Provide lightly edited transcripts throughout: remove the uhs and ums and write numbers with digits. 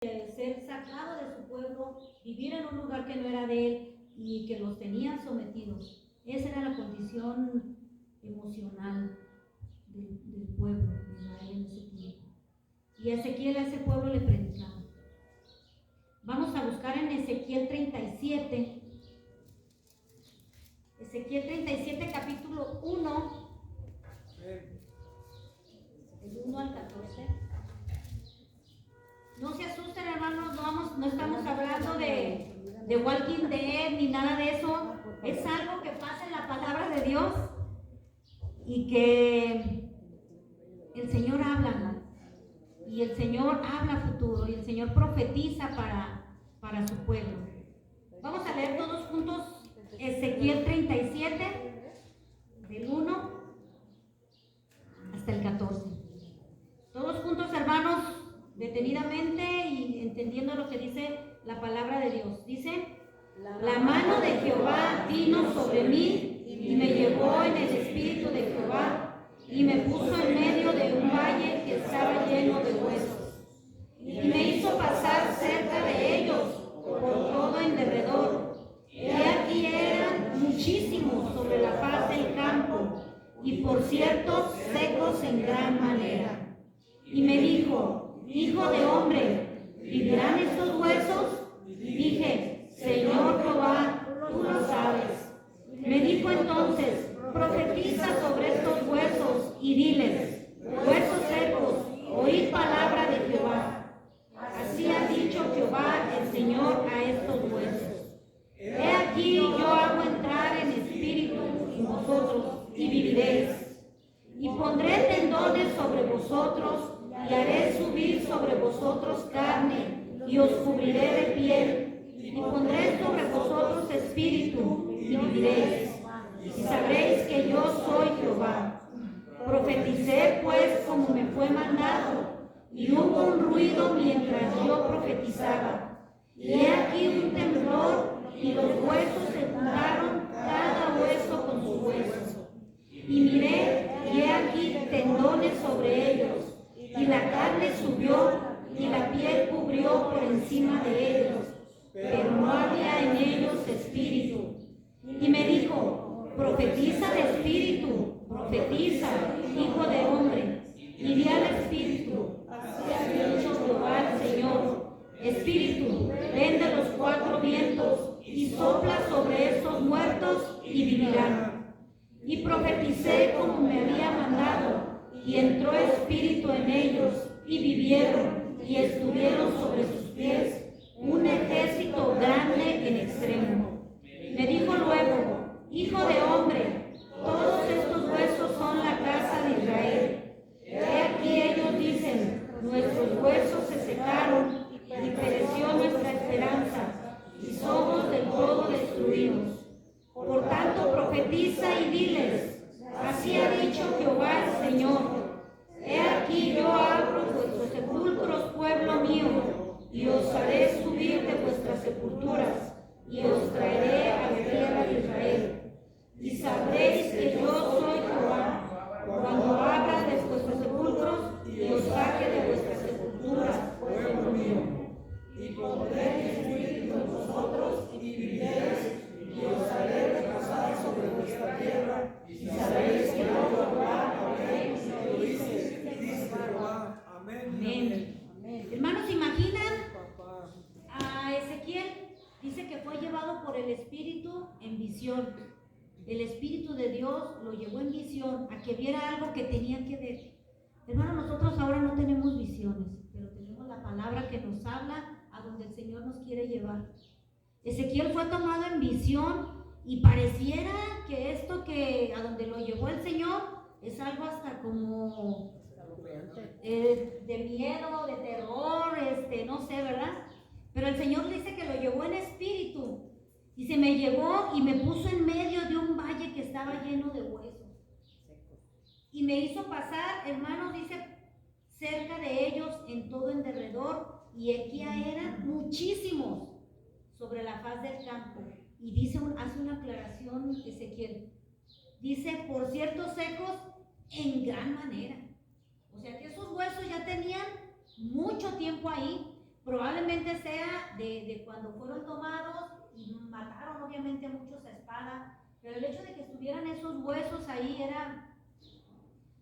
ser sacado de su pueblo, vivir en un lugar que no era de él y que los tenían sometidos. Esa era la condición emocional del pueblo de Israel en ese tiempo. Y Ezequiel a ese pueblo le predicaba. Vamos a buscar en Ezequiel 37. Ezequiel 37, capítulo 1, el 1 al 14. No se asusten, hermanos, no estamos hablando de Walking Dead ni nada de eso. Es algo que pasa en la palabra de Dios y que el Señor habla. Y el Señor habla futuro y el Señor profetiza para su pueblo. Vamos a leer todos juntos Ezequiel 37, del 1 hasta el 14. Todos juntos, hermanos, detenidamente y entendiendo lo que dice la palabra de Dios. Dice: la mano de Jehová vino sobre mí y me llevó en el espíritu de Jehová y me puso en medio de un valle que estaba lleno de huesos y me hizo pasar cerca de ellos por todo en derredor. Y aquí eran muchísimos sobre la faz del campo y por cierto secos en gran manera. Y me dijo: hijo de hombre, ¿vivirán estos huesos? Dije: Señor Jehová, tú lo sabes. Me dijo entonces: profetiza sobre estos huesos y diles: huesos secos, oíd palabra de Jehová. Así ha dicho Jehová el Señor a estos huesos: he aquí yo hago entrar en espíritu en vosotros y viviréis. Y pondré tendones sobre vosotros y haré subir sobre vosotros carne y os cubriré de piel. Y pondré sobre vosotros espíritu y viviréis. Y sabréis que yo soy Jehová. Profeticé pues como me fue mandado, y hubo un ruido mientras yo profetizaba. Y he aquí un temblor, y los huesos se juntaron, cada hueso con su hueso. Y miré, y he aquí tendones sobre ellos, y la carne subió, y la piel cubrió por encima de ellos, pero no había en ellos espíritu. Y me dijo: profetiza de espíritu, profetiza, hijo de hombre, y di al espíritu: así ha dicho Jehová el Señor, espíritu, ven de los cuatro vientos, y sopla sobre estos muertos, y vivirán. Y profeticé como me había mandado, y entró espíritu en ellos, y vivieron, y estuvieron sobre sus pies un ejército grande en extremo. Me dijo luego: hijo de hombre, todos estos huesos son la casa de Israel. He aquí ellos dicen: nuestros huesos se secaron, y pereció nuestra esperanza, y somos del todo destruidos. Por tanto, profetiza y diles: así ha dicho Jehová el Señor: he aquí yo abro vuestros sepulcros, pueblo mío, y os haré subir de vuestras sepulturas, y os traeré a la tierra de Israel. Y sabréis que yo soy Jehová, cuando abra de vuestros sepulcros, y os saque de vuestras sepulturas, pueblo mío. Y pondré mi espíritu en vosotros, y viviréis, y os haré repasar sobre vuestra tierra, y sabréis que yo Jehová hablé y lo hice, dice Jehová. Amén. Amén. Hermanos, ¿imaginan a Ezequiel? Dice que fue llevado por el Espíritu en visión. El Espíritu de Dios lo llevó en visión a que viera algo que tenía que ver. Hermanos, nosotros ahora no tenemos visiones, pero tenemos la palabra que nos habla a donde el Señor nos quiere llevar. Ezequiel fue tomado en visión y pareciera que esto que a donde lo llevó el Señor es algo hasta como de miedo, de terror, no sé, ¿verdad? Pero el Señor dice que lo llevó en espíritu y se me llevó y me puso en medio de un valle que estaba lleno de huesos y me hizo pasar, hermanos, dice, cerca de ellos en todo en derredor, y aquí eran muchísimos sobre la faz del campo. Y dice, hace una aclaración Ezequiel, dice: por cierto secos en gran manera. O sea que esos huesos ya tenían mucho tiempo ahí, probablemente sea de cuando fueron tomados y mataron obviamente a muchos a espada, pero el hecho de que estuvieran esos huesos ahí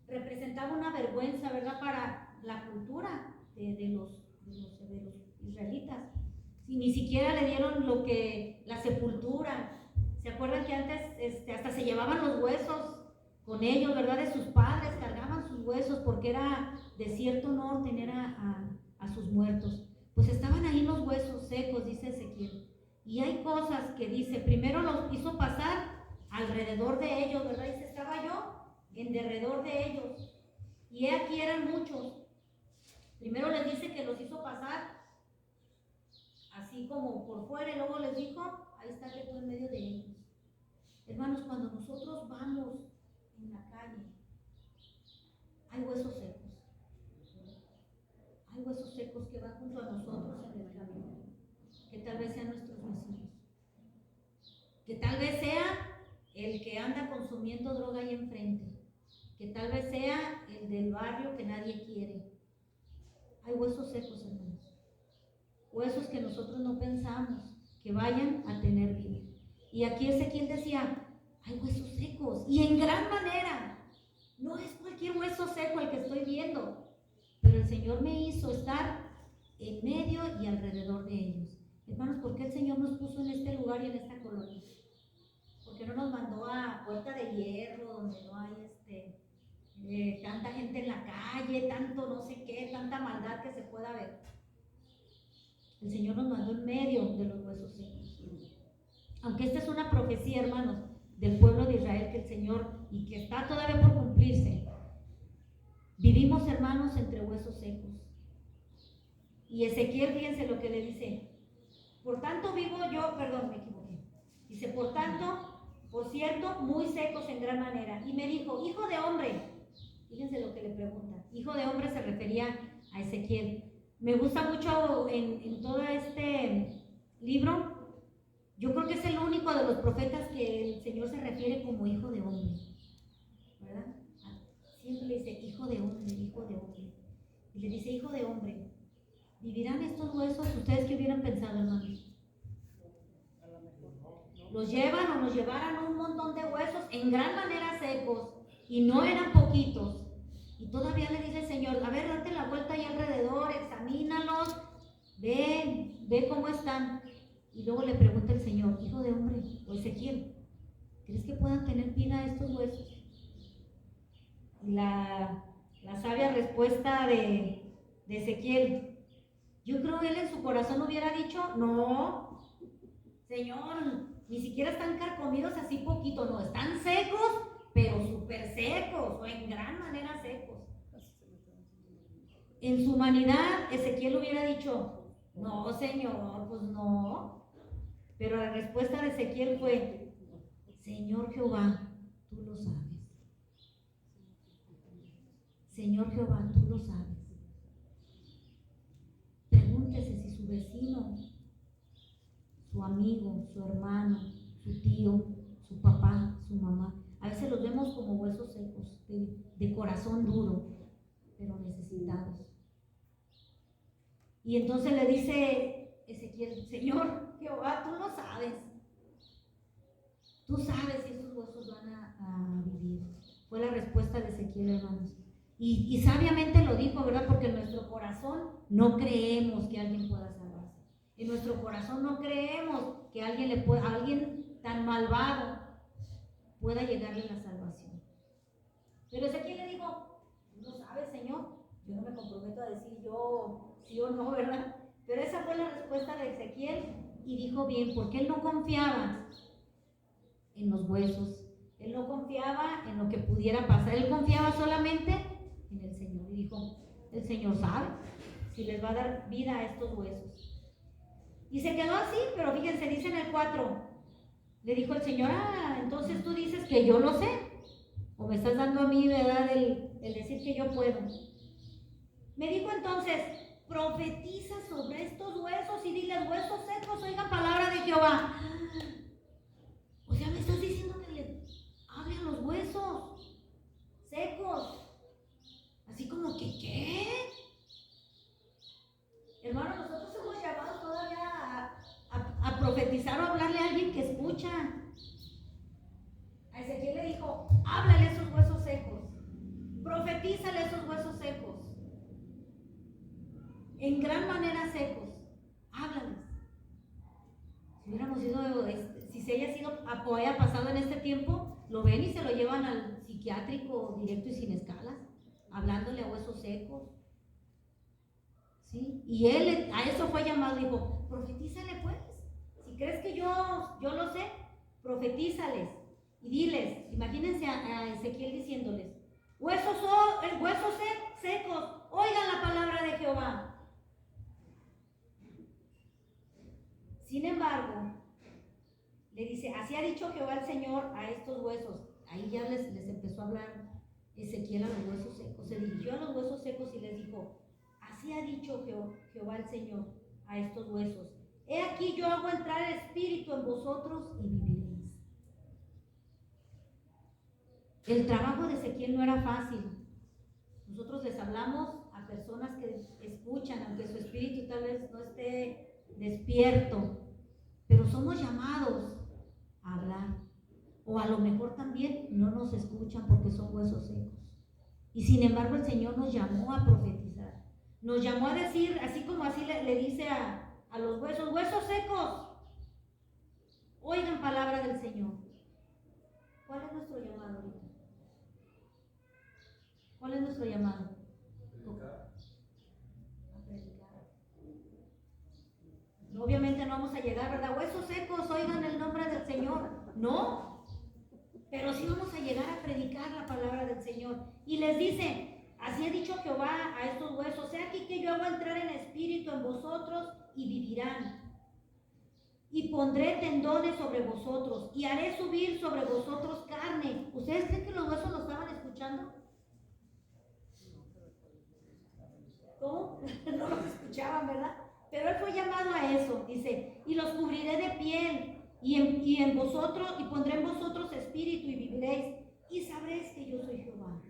representaba una vergüenza, ¿verdad?, para la cultura de los israelitas. Si ni siquiera le dieron la sepultura. ¿Se acuerdan que antes hasta se llevaban los huesos con ellos, ¿verdad?, de sus padres, cargaban sus huesos porque era de cierto honor tener a sus muertos. Pues estaban ahí los huesos secos, dice Ezequiel. Y hay cosas que dice, primero los hizo pasar alrededor de ellos, ¿verdad? Dice, estaba yo en derredor de ellos. Y aquí eran muchos. Primero les dice que los hizo pasar así como por fuera, y luego les dijo, ahí está que tú en medio de ellos. Hermanos, cuando nosotros vamos en la calle, hay huesos secos. Hay huesos secos que van junto a nosotros en el camino, que tal vez sean nuestros vecinos, que tal vez sea el que anda consumiendo droga ahí enfrente, que tal vez sea el del barrio que nadie quiere. Hay huesos secos, hermanos, huesos que nosotros no pensamos que vayan a tener vida. Y aquí Ezequiel decía, hay huesos secos, y en gran manera. No es cualquier hueso seco el que estoy viendo, pero el Señor me hizo estar en medio y alrededor de ellos. Hermanos, ¿por qué el Señor nos puso en este lugar y en esta colonia? ¿Por qué no nos mandó a Puerta de Hierro, donde no hay tanta gente en la calle, tanto no sé qué, tanta maldad que se pueda ver? El Señor nos mandó en medio de los huesos secos. Aunque esta es una profecía, hermanos, del pueblo de Israel que el Señor, y que está todavía por cumplirse, vivimos, hermanos, entre huesos secos. Y Ezequiel, fíjense lo que le dice, por tanto vivo yo, perdón, me equivoqué, dice, por tanto, por cierto, muy secos en gran manera. Y me dijo, hijo de hombre, fíjense lo que le pregunta, hijo de hombre se refería a Ezequiel. Me gusta mucho en todo este libro. Yo creo que es el único de los profetas que el Señor se refiere como hijo de hombre, ¿verdad? Siempre le dice, hijo de hombre, hijo de hombre. Y le dice, hijo de hombre, ¿vivirán estos huesos? ¿Ustedes qué hubieran pensado, hermanos? Los llevan o nos llevaran un montón de huesos en gran manera secos, y no eran poquitos. Y todavía le dice el Señor, a ver, date la vuelta ahí alrededor, examínalos, ve cómo están. Y luego le pregunta el Señor, hijo de hombre, o Ezequiel, ¿crees que puedan tener vida estos huesos? Y la sabia respuesta de Ezequiel, yo creo que él en su corazón hubiera dicho, no, Señor, ni siquiera están carcomidos así poquito, no, están secos, pero súper secos, o en gran manera secos. En su humanidad, Ezequiel hubiera dicho, no, Señor, pues no. Pero la respuesta de Ezequiel fue, Señor Jehová, tú lo sabes. Señor Jehová, tú lo sabes. Pregúntese si su vecino, su amigo, su hermano, su tío, su papá, su mamá, a veces los vemos como huesos secos, de corazón duro, pero necesitados. Y entonces le dice Ezequiel, Señor Jehová, tú lo sabes. Tú sabes si estos huesos van a vivir. Fue la respuesta de Ezequiel, hermanos. Y sabiamente lo dijo, ¿verdad? Porque en nuestro corazón no creemos que alguien pueda salvarse. En nuestro corazón no creemos que alguien tan malvado pueda llegarle la salvación. Pero Ezequiel le dijo, tú lo sabes, Señor. Yo no me comprometo a decir yo sí o no, ¿verdad? Pero esa fue la respuesta de Ezequiel, y dijo bien, porque él no confiaba en los huesos, él no confiaba en lo que pudiera pasar, él confiaba solamente en el Señor, y dijo, el Señor sabe si les va a dar vida a estos huesos. Y se quedó así, pero fíjense, dice en el 4, le dijo el Señor, entonces tú dices que yo lo sé, o me estás dando a mí, ¿verdad?, el decir que yo puedo. Me dijo entonces, profetiza sobre estos huesos y diles, huesos secos, oigan palabra de Jehová. O sea, me estás diciendo que le hablen los huesos secos. Así como que, ¿qué? Hermano, nosotros profetizar o hablarle a alguien que escucha. A Ezequiel le dijo, háblale a esos huesos secos, profetízale a esos huesos secos, en gran manera secos, háblales. Si hubiéramos ido, si se haya sido, haya pasado en este tiempo, lo ven y se lo llevan al psiquiátrico directo y sin escalas, hablándole a huesos secos. ¿Sí? Y él a eso fue llamado, dijo, profetízale pues, si crees que yo lo sé, profetízales y diles. Imagínense a Ezequiel diciéndoles, huesos secos, oigan la palabra de Jehová. Sin embargo, le dice, así ha dicho Jehová el Señor a estos huesos. Ahí ya les empezó a hablar Ezequiel a los huesos secos, se dirigió a los huesos secos y les dijo, así ha dicho Jehová el Señor a estos huesos, he aquí yo hago entrar espíritu en vosotros y viviréis. El trabajo de Ezequiel no era fácil. Nosotros les hablamos a personas que escuchan, aunque su espíritu tal vez no esté despierto, pero somos llamados a hablar. O a lo mejor también no nos escuchan porque son huesos secos. Y sin embargo el Señor nos llamó a profetizar. Nos llamó a decir, así como así le dice a los huesos, huesos secos, oigan palabra del Señor. ¿Cuál es nuestro llamado ahorita? ¿Cuál es nuestro llamado? A predicar. Obviamente no vamos a llegar, ¿verdad? Huesos secos, oigan el nombre del Señor. No, pero sí vamos a llegar a predicar la palabra del Señor. Y les dice, así ha dicho Jehová a estos huesos, he aquí que yo hago entrar en espíritu en vosotros y vivirán. Y pondré tendones sobre vosotros y haré subir sobre vosotros carne. ¿Ustedes creen que los huesos lo estaban escuchando? ¿Cómo? No los escuchaban, ¿verdad? Pero él fue llamado a eso, dice, y los cubriré de piel y en vosotros, y pondré en vosotros espíritu y viviréis, y sabréis que yo soy Jehová.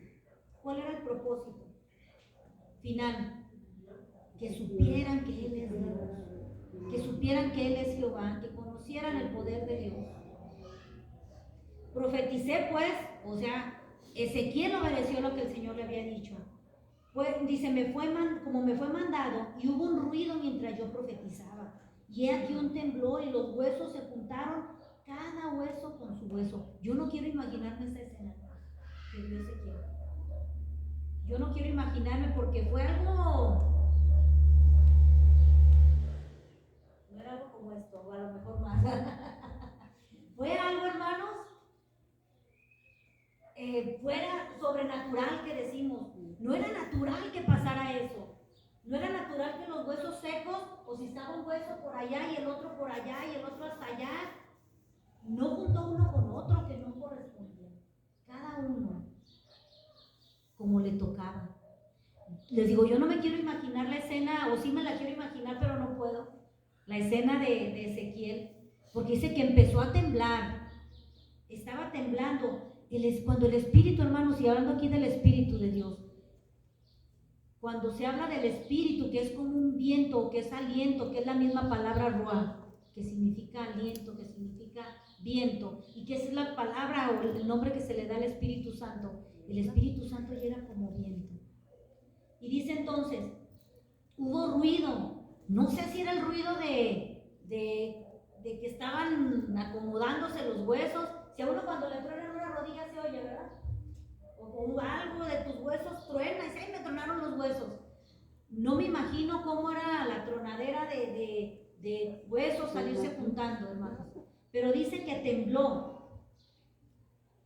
¿Cuál era el propósito final? Que supieran que Él es Dios, que supieran que Él es Jehová, que conocieran el poder de Dios. Profeticé pues, o sea, Ezequiel obedeció lo que el Señor le había dicho. Dice, como me fue mandado, y hubo un ruido mientras yo profetizaba. Y he aquí un temblor y los huesos se juntaron, cada hueso con su hueso. Yo no quiero imaginarme esa escena que vio Ezequiel. Yo no quiero imaginarme porque fue algo, no era algo como esto, o a lo mejor más. Fue algo, hermanos, fuera sobrenatural que decimos. No era natural que pasara eso. No era natural que los huesos secos, o si estaba un hueso por allá y el otro por allá y el otro hasta allá, no juntó uno con otro que no correspondía. Cada uno como le tocaba. Les digo, yo no me quiero imaginar la escena, o sí me la quiero imaginar, pero no puedo. La escena de Ezequiel, porque dice que empezó a temblar. Estaba temblando. Cuando el Espíritu, hermanos, y hablando aquí del Espíritu de Dios, cuando se habla del Espíritu, que es como un viento, que es aliento, que es la misma palabra ruah, que significa aliento, que significa viento, y que es la palabra o el nombre que se le da al Espíritu Santo. El Espíritu Santo llega como viento. Y dice entonces, hubo ruido. No sé si era el ruido de que estaban acomodándose los huesos. Si a uno cuando le truenan una rodilla se oye, ¿verdad? O algo de tus huesos truena y dice, ¡ay, me tronaron los huesos! No me imagino cómo era la tronadera de huesos salirse juntando, hermanos. Pero dice que tembló.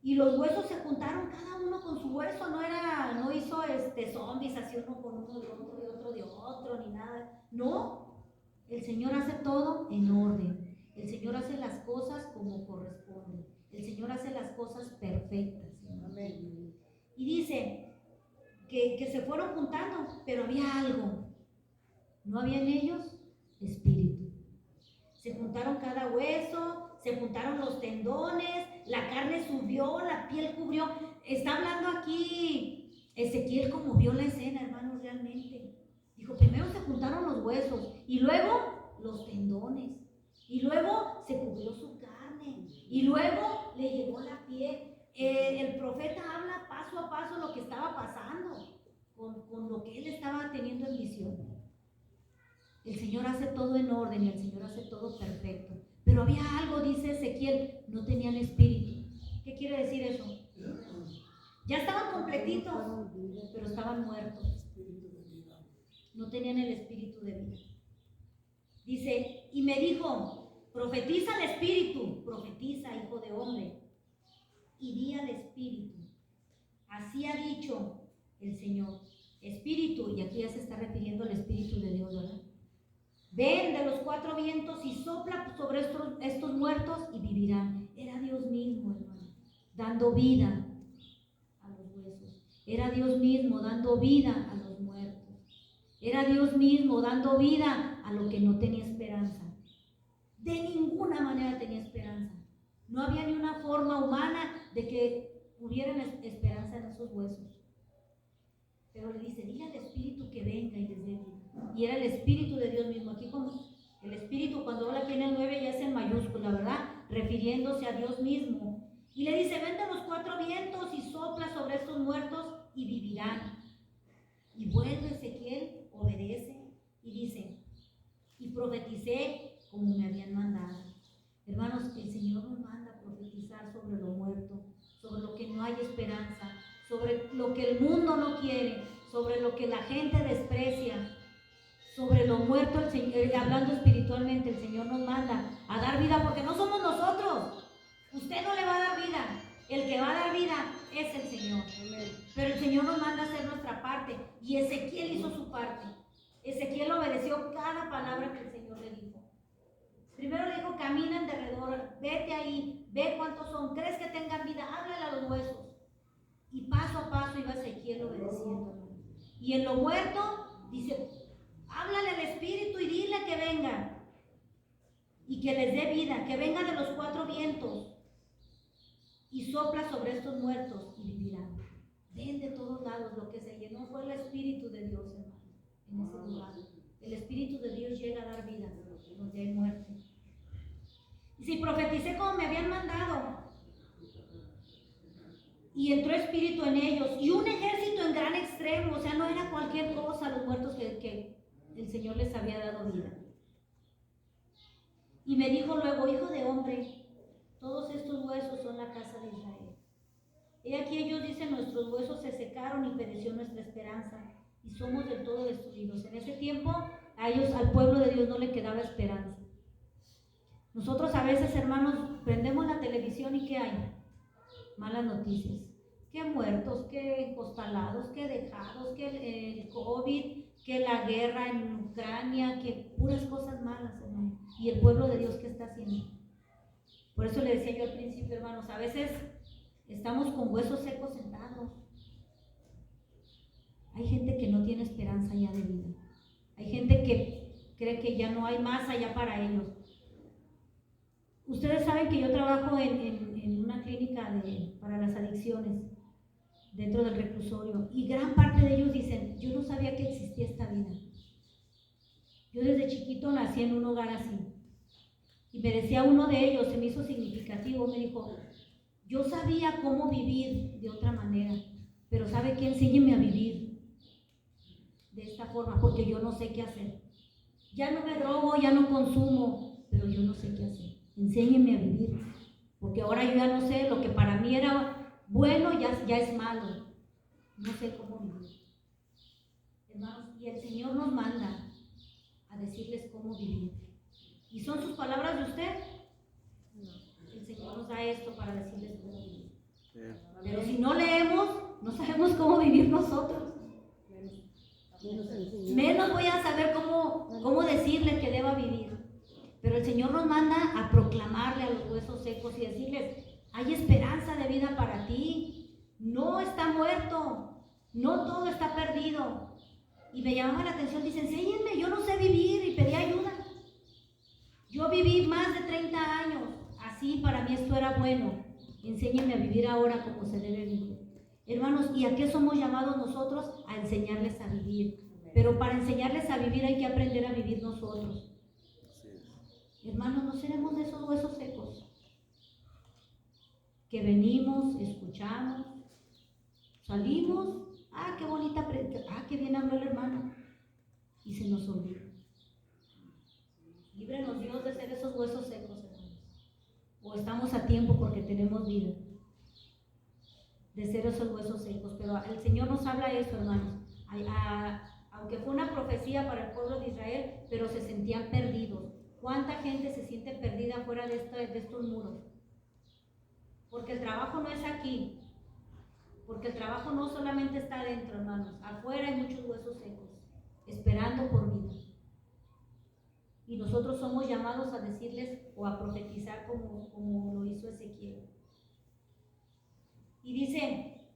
Y los huesos se juntaron cada uno con su hueso. No hizo zombies así uno con uno de otro de otro, ni nada. No, el Señor hace todo en orden. El Señor hace las cosas como corresponde. El Señor hace las cosas perfectas. Amén. Y dice que se fueron juntando, pero había algo. No había en ellos espíritu. Se juntaron cada hueso, se juntaron los tendones, la carne subió, la piel cubrió. Está hablando aquí Ezequiel como vio la escena, hermanos, realmente. Dijo, primero se juntaron los huesos y luego los tendones. Y luego se cubrió su carne. Y luego le llegó la piel. El profeta habla paso a paso lo que estaba pasando con lo que él estaba teniendo en visión. El Señor hace todo en orden y el Señor hace todo perfecto. Pero había algo, dice Ezequiel, no tenían espíritu. ¿Qué quiere decir eso? Ya estaban completitos, pero estaban muertos. No tenían el espíritu de vida. Dice, y me dijo, profetiza al espíritu, profetiza, hijo de hombre, y di al espíritu. Así ha dicho el Señor. Espíritu, y aquí ya se está refiriendo al espíritu de Dios, ¿verdad? Ven de los cuatro vientos y sopla sobre estos muertos y vivirán. Era Dios mismo, hermano, dando vida a los huesos. Era Dios mismo dando vida a los muertos. Era Dios mismo dando vida a lo que no tenía esperanza. De ninguna manera tenía esperanza. No había ni una forma humana de que hubieran esperanza en esos huesos. Pero le dice, dile al espíritu que venga y les dé vida. Y era el espíritu de Dios mismo. Aquí como el espíritu cuando habla aquí en el 9 ya es en mayúscula, ¿verdad? Refiriéndose a Dios mismo. Y le dice, ven de los cuatro vientos y sopla sobre estos muertos y vivirán. Y vuelve Ezequiel, obedece y dice, y profeticé como me habían mandado. Hermanos, el Señor nos manda a profetizar sobre lo muerto, sobre lo que no hay esperanza, sobre lo que el mundo no quiere, sobre lo que la gente desprecia, sobre lo muerto, hablando espiritualmente, el Señor nos manda a dar vida, porque no somos nosotros. Usted no le va a dar vida, el que va a dar vida es el Señor. Pero el Señor nos manda a hacer nuestra parte, y Ezequiel hizo su parte. Ezequiel obedeció cada palabra que el Señor le dijo. Primero le dijo, camina en derredor, vete ahí, ve cuántos son, crees que tengan vida, háblale a los huesos. Y paso a paso iba Ezequiel obedeciendo. Y en lo muerto, dice, háblale al espíritu y dile que venga. Y que les dé vida, que venga de los cuatro vientos. Y sopla sobre estos muertos y vivirán. Ven de todos lados, lo que se llenó fue el espíritu de Dios, hermano, en ese lugar. El espíritu de Dios llega a dar vida donde hay muerte. Y si profeticé como me habían mandado, y entró espíritu en ellos, y un ejército en gran extremo, o sea, no era cualquier cosa los muertos que el Señor les había dado vida. Y me dijo luego, hijo de hombre, todos estos huesos son la casa de Israel. He aquí ellos dicen, nuestros huesos se secaron y pereció nuestra esperanza, y somos del todo destruidos. En ese tiempo, a ellos, al pueblo de Dios no le quedaba esperanza. Nosotros a veces, hermanos, prendemos la televisión y ¿qué hay? Malas noticias. Que muertos, que encostalados, que dejados, que el COVID, que la guerra en Ucrania, que puras cosas malas, hermano. Y el pueblo de Dios, ¿qué está haciendo? Por eso le decía yo al principio, hermanos, a veces estamos con huesos secos sentados. Hay gente que no tiene esperanza ya de vida. Hay gente que cree que ya no hay más allá para ellos. Ustedes saben que yo trabajo en una clínica para las adicciones dentro del reclusorio, y gran parte de ellos dicen, yo no sabía que existía esta vida. Yo desde chiquito nací en un hogar así. Y me decía uno de ellos, se me hizo significativo, me dijo, yo sabía cómo vivir de otra manera, pero ¿sabe qué? Enséñeme a vivir de esta forma, porque yo no sé qué hacer. Ya no me drogo, ya no consumo, pero yo no sé qué hacer. Enséñeme a vivir, porque ahora yo ya no sé, lo que para mí era bueno ya es malo. No sé cómo vivir. Hermanos, y el Señor nos manda a decirles cómo vivir. ¿Y son sus palabras de usted? No. El Señor nos da esto para decirles cómo vivir. Pero si no leemos, no sabemos cómo vivir nosotros. Menos voy a saber cómo decirle que deba vivir. Pero el Señor nos manda a proclamarle a los huesos secos y decirles, hay esperanza de vida para ti. No está muerto. No todo está perdido. Y me llamaba la atención, dice, enséñenme, yo no sé vivir, y pedí ayuda. Yo viví más de 30 años, así para mí esto era bueno. Enséñenme a vivir ahora como se debe vivir. Hermanos, ¿y a qué somos llamados nosotros? A enseñarles a vivir. Pero para enseñarles a vivir hay que aprender a vivir nosotros. Hermanos, no seremos de esos huesos secos que venimos, escuchamos, salimos, qué bonita qué bien habló el hermano, y se nos olvida. Líbrenos Dios de ser esos huesos secos, hermanos. O estamos a tiempo porque tenemos vida de ser esos huesos secos, pero el Señor nos habla eso, hermanos. Aunque fue una profecía para el pueblo de Israel, pero se sentían perdidos. ¿Cuánta gente se siente perdida fuera de estos muros? Porque el trabajo no es aquí, porque el trabajo no solamente está adentro, hermanos. Afuera hay muchos huesos secos, esperando por vida. Y nosotros somos llamados a decirles o a profetizar como lo hizo Ezequiel. Y dice,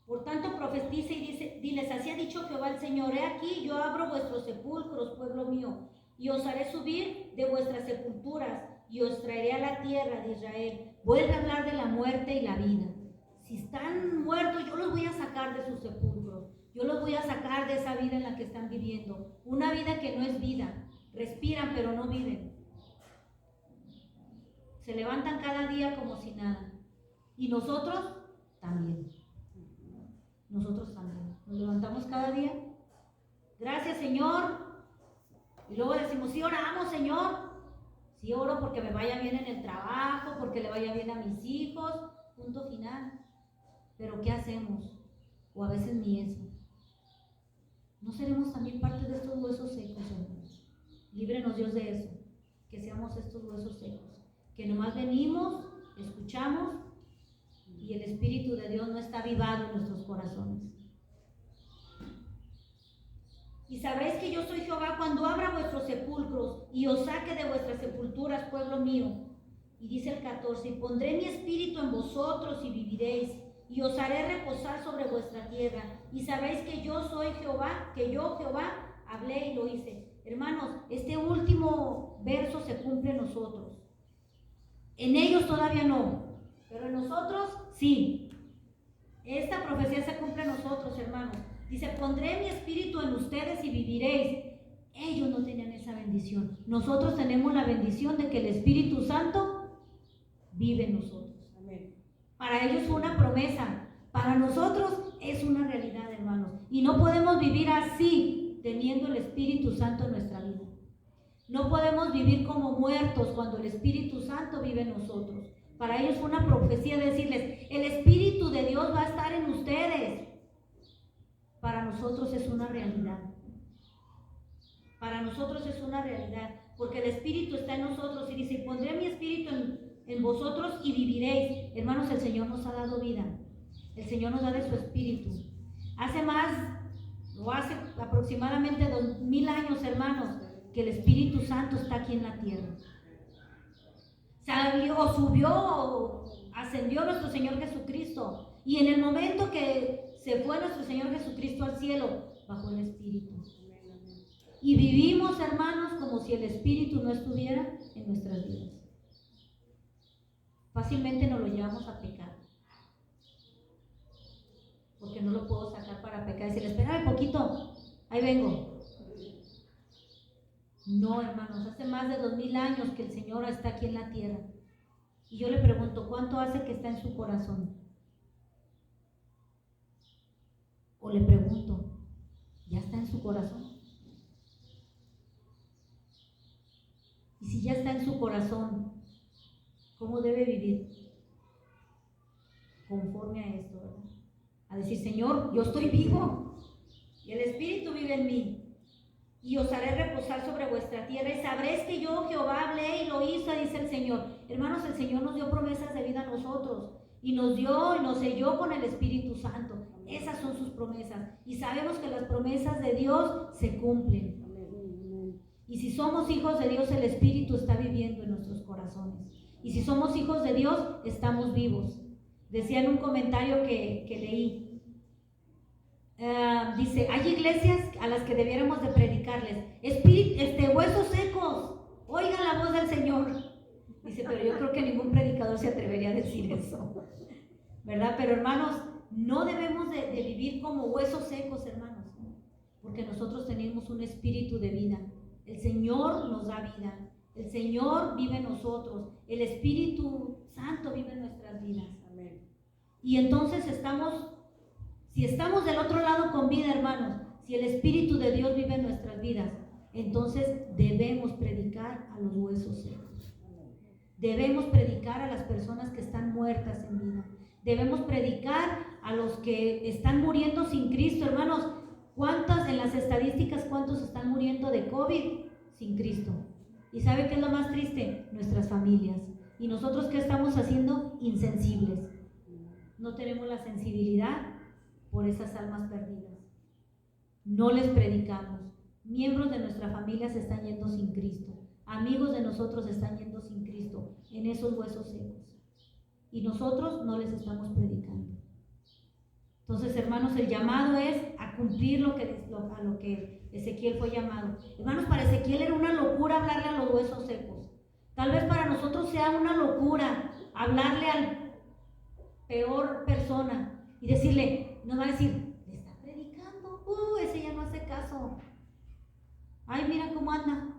por tanto profetiza y diles, así ha dicho Jehová el Señor, he aquí yo abro vuestros sepulcros, pueblo mío, y os haré subir de vuestras sepulturas, y os traeré a la tierra de Israel. Vuelve a hablar de la muerte y la vida. Si están muertos, yo los voy a sacar de sus sepulcros, yo los voy a sacar de esa vida en la que están viviendo, una vida que no es vida. Respiran pero no viven. Se levantan cada día como si nada. Y nosotros también. Nosotros también. Nos levantamos cada día. Gracias, Señor. Y luego decimos, sí oramos, Señor. Sí oro porque me vaya bien en el trabajo, porque le vaya bien a mis hijos. Punto final. Pero ¿qué hacemos? O a veces ni eso. ¿No seremos también parte de estos huesos secos, hermanos? Líbrenos Dios de eso, que seamos estos huesos secos, que nomás venimos, escuchamos y el Espíritu de Dios no está avivado en nuestros corazones. Y sabréis que yo soy Jehová cuando abra vuestros sepulcros y os saque de vuestras sepulturas, pueblo mío. Y dice el 14, y pondré mi espíritu en vosotros y viviréis, y os haré reposar sobre vuestra tierra. Y sabréis que yo soy Jehová, que yo Jehová hablé y lo hice. Hermanos, este último verso se cumple en nosotros. En ellos todavía no, pero en nosotros sí. Esta profecía se cumple en nosotros, hermanos. Dice, pondré mi espíritu en ustedes y viviréis. Ellos no tenían esa bendición. Nosotros tenemos la bendición de que el Espíritu Santo vive en nosotros. Amén. Para ellos fue una promesa. Para nosotros es una realidad, hermanos. Y no podemos vivir así, teniendo el Espíritu Santo en nuestra vida. No podemos vivir como muertos cuando el Espíritu Santo vive en nosotros. Para ellos fue una profecía decirles, el Espíritu de Dios va a estar en ustedes. Para nosotros es una realidad. Para nosotros es una realidad, porque el Espíritu está en nosotros y dice, pondré mi Espíritu en vosotros y viviréis. Hermanos, el Señor nos ha dado vida. El Señor nos da de su Espíritu. Hace aproximadamente 2000 años, hermanos, que el Espíritu Santo está aquí en la tierra. Subió, ascendió nuestro Señor Jesucristo. Y en el momento que se fue nuestro Señor Jesucristo al cielo, bajó el Espíritu. Y vivimos, hermanos, como si el Espíritu no estuviera en nuestras vidas. Fácilmente nos lo llevamos a pecar. Porque no lo puedo sacar para pecar y decirle, espérame poquito, ahí vengo. No, hermanos, hace más de 2000 años que el Señor está aquí en la tierra. Y yo le pregunto, ¿cuánto hace que está en su corazón? O le pregunto, ¿ya está en su corazón? Y si ya está en su corazón, ¿cómo debe vivir? Conforme a esto, ¿verdad? A decir, Señor, yo estoy vivo y el Espíritu vive en mí. Y os haré reposar sobre vuestra tierra y sabréis que yo Jehová hablé y lo hice, dice el Señor. Hermanos, el Señor nos dio promesas de vida a nosotros y nos selló con el Espíritu Santo. Esas son sus promesas y sabemos que las promesas de Dios se cumplen. Y si somos hijos de Dios, el Espíritu está viviendo en nuestros corazones. Y si somos hijos de Dios, estamos vivos. Decía en un comentario que leí, dice, hay iglesias a las que debiéramos de predicarles, huesos secos, oigan la voz del Señor. Dice, pero yo creo que ningún predicador se atrevería a decir eso, ¿verdad? Pero hermanos, no debemos de vivir como huesos secos, hermanos, porque nosotros tenemos un espíritu de vida. El Señor nos da vida. El Señor vive en nosotros. El Espíritu Santo vive en nuestras vidas. Amén. Y entonces si estamos del otro lado con vida, hermanos, si el Espíritu de Dios vive en nuestras vidas, entonces debemos predicar a los huesos secos. Debemos predicar a las personas que están muertas en vida. Debemos predicar a los que están muriendo sin Cristo, hermanos. ¿Cuántas en las estadísticas, cuántos están muriendo de COVID sin Cristo? ¿Y sabe qué es lo más triste? Nuestras familias. ¿Y nosotros qué estamos haciendo? Insensibles. No tenemos la sensibilidad por esas almas perdidas. No les predicamos. Miembros de nuestra familia se están yendo sin Cristo. Amigos de nosotros se están yendo sin Cristo en esos huesos secos. Y nosotros no les estamos predicando. Entonces, hermanos, el llamado es a cumplir a lo que Ezequiel fue llamado. Hermanos, para Ezequiel era una locura hablarle a los huesos secos. Tal vez para nosotros sea una locura hablarle al peor persona y decirle, nos va a decir, le está predicando, ese ya no hace caso. Ay, mira cómo anda.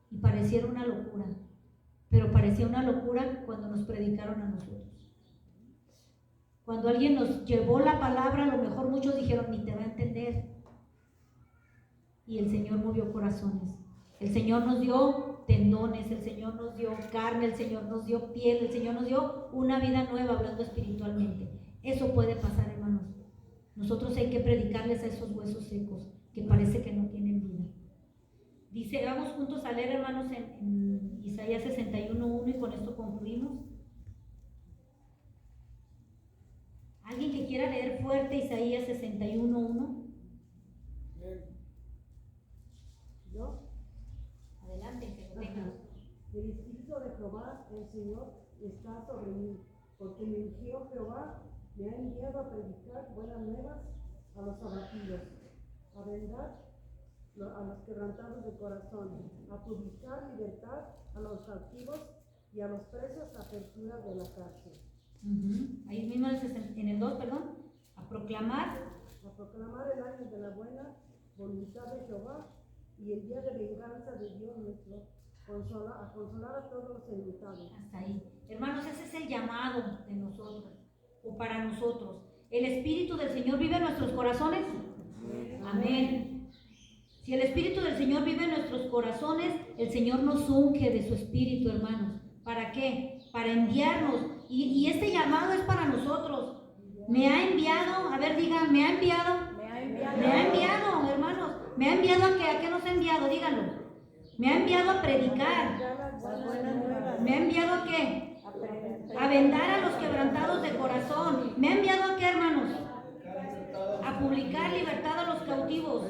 Y pareciera una locura, pero parecía una locura cuando nos predicaron a nosotros. Cuando alguien nos llevó la palabra, a lo mejor muchos dijeron, ni te va a entender. Y el Señor movió corazones. El Señor nos dio tendones, el Señor nos dio carne, el Señor nos dio piel, el Señor nos dio una vida nueva hablando espiritualmente. Eso puede pasar, hermanos. Nosotros hay que predicarles a esos huesos secos que parece que no tienen vida. Dice, vamos juntos a leer, hermanos, en Isaías 61:1 y con esto concluimos. ¿Alguien que quiera leer fuerte Isaías 61:1? ¿Yo? Adelante, que lo tenga. El Espíritu de Jehová, el Señor, está sobre mí, porque me ungió Jehová, me ha enviado a predicar buenas nuevas a los abatidos, a vendar a los quebrantados de corazón, a publicar libertad a los cautivos y a los presos apertura de la cárcel. Ahí mismo en el 2, perdón, a proclamar el año de la buena voluntad de Jehová y el día de venganza de Dios nuestro, a consolar a todos los enlutados. Hasta ahí. Hermanos, ese es el llamado de nosotros, o para nosotros. ¿El Espíritu del Señor vive en nuestros corazones? Amén. Si el Espíritu del Señor vive en nuestros corazones, el Señor nos unge de su Espíritu, hermanos. ¿Para qué? Para enviarnos. Y este llamado es para nosotros. Me ha enviado, a ver, digan, me ha enviado. Me ha enviado, hermanos. Me ha enviado a qué nos ha enviado, díganlo. Me ha enviado a predicar. Me ha enviado a qué? A vendar a los quebrantados de corazón. Me ha enviado a qué, hermanos? A publicar libertad a los cautivos.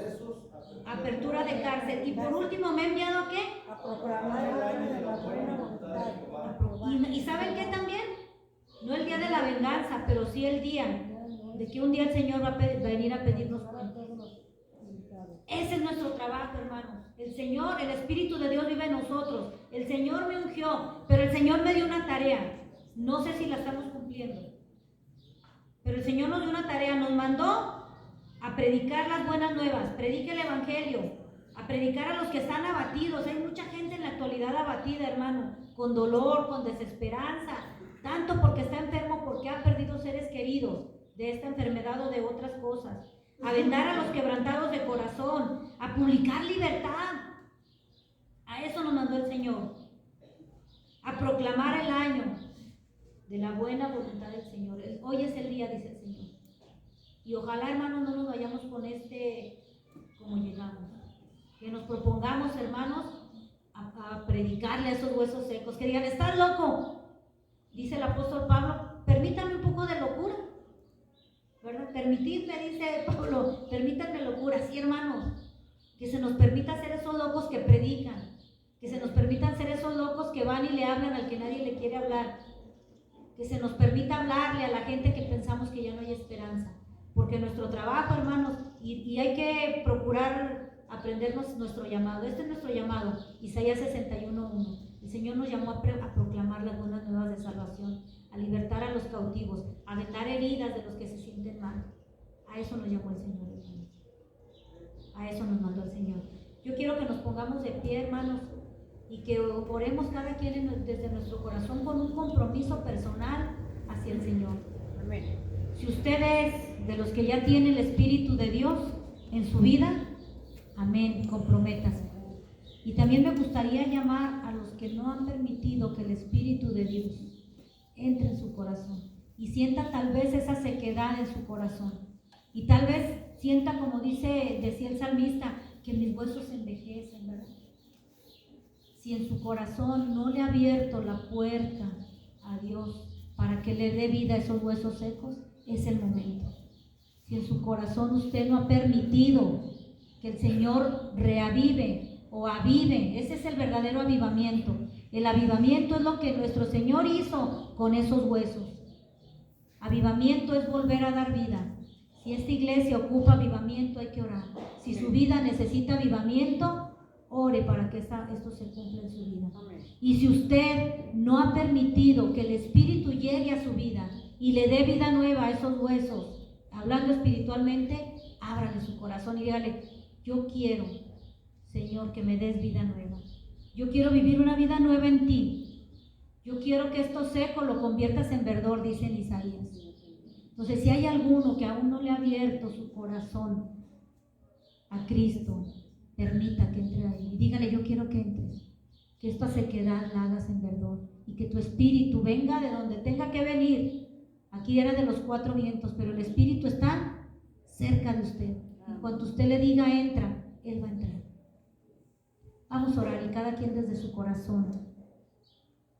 Apertura de cárcel. Y por último, ¿me ha enviado a qué? A proclamar el año de la buena voluntad. ¿Y saben qué también? No el día de la venganza, pero sí el día de que un día el Señor va a venir a pedirnos cuentas. Ese es nuestro trabajo, hermanos. El Señor, el Espíritu de Dios vive en nosotros. El Señor me ungió, pero el Señor me dio una tarea. No sé si la estamos cumpliendo. Pero el Señor nos dio una tarea, nos mandó a predicar las buenas nuevas, predique el Evangelio, a predicar a los que están abatidos. Hay mucha gente en la actualidad abatida, hermano, con dolor, con desesperanza, tanto porque está enfermo, porque ha perdido seres queridos de esta enfermedad o de otras cosas. A vendar a los quebrantados de corazón, a publicar libertad. A eso nos mandó el Señor, a proclamar el año de la buena voluntad del Señor. Hoy es el día, dice el Señor. Y ojalá, hermanos, no nos vayamos con como llegamos. Que nos propongamos, hermanos, a predicarle a esos huesos secos. Que digan, ¿estás loco? Dice el apóstol Pablo, permítame un poco de locura. ¿Verdad? Permitidme, dice Pablo, permítanme locura. Sí, hermanos, que se nos permita ser esos locos que predican. Que se nos permitan ser esos locos que van y le hablan al que nadie le quiere hablar. Que se nos permita hablarle a la gente que pensamos que ya no hay esperanza. Porque nuestro trabajo, hermanos, y hay que procurar aprendernos nuestro llamado. Este es nuestro llamado, Isaías 61:1. El Señor nos llamó a proclamar las buenas nuevas de salvación, a libertar a los cautivos, a vendar heridas de los que se sienten mal. A eso nos llamó el Señor, hermanos. A eso nos mandó el Señor. Yo quiero que nos pongamos de pie, hermanos, y que oremos cada quien desde nuestro corazón con un compromiso personal hacia el Señor. Amén. Si usted es de los que ya tiene el Espíritu de Dios en su vida, amén, comprométase. Y también me gustaría llamar a los que no han permitido que el Espíritu de Dios entre en su corazón y sienta tal vez esa sequedad en su corazón. Y tal vez sienta, como decía el salmista, que mis huesos se envejecen, ¿verdad? Si en su corazón no le ha abierto la puerta a Dios para que le dé vida a esos huesos secos, es el momento. Si en su corazón usted no ha permitido que el Señor reavive o avive, ese es el verdadero avivamiento. El avivamiento es lo que nuestro Señor hizo con esos huesos. Avivamiento es volver a dar vida. Si esta iglesia ocupa avivamiento, hay que orar. Si su vida necesita avivamiento, ore para que esto se cumpla en su vida. Y si usted no ha permitido que el Espíritu llegue a su vida y le dé vida nueva a esos huesos, hablando espiritualmente, ábrale su corazón y dígale: yo quiero, Señor, que me des vida nueva. Yo quiero vivir una vida nueva en ti. Yo quiero que esto seco lo conviertas en verdor, dice en Isaías. Entonces, si hay alguno que aún no le ha abierto su corazón a Cristo, permita que entre ahí. Y dígale: yo quiero que entres, que esta sequedad la hagas en verdor y que tu espíritu venga de donde tenga que venir. Aquí era de los 4 vientos, pero el Espíritu está cerca de usted. En cuanto usted le diga entra, Él va a entrar. Vamos a orar y cada quien desde su corazón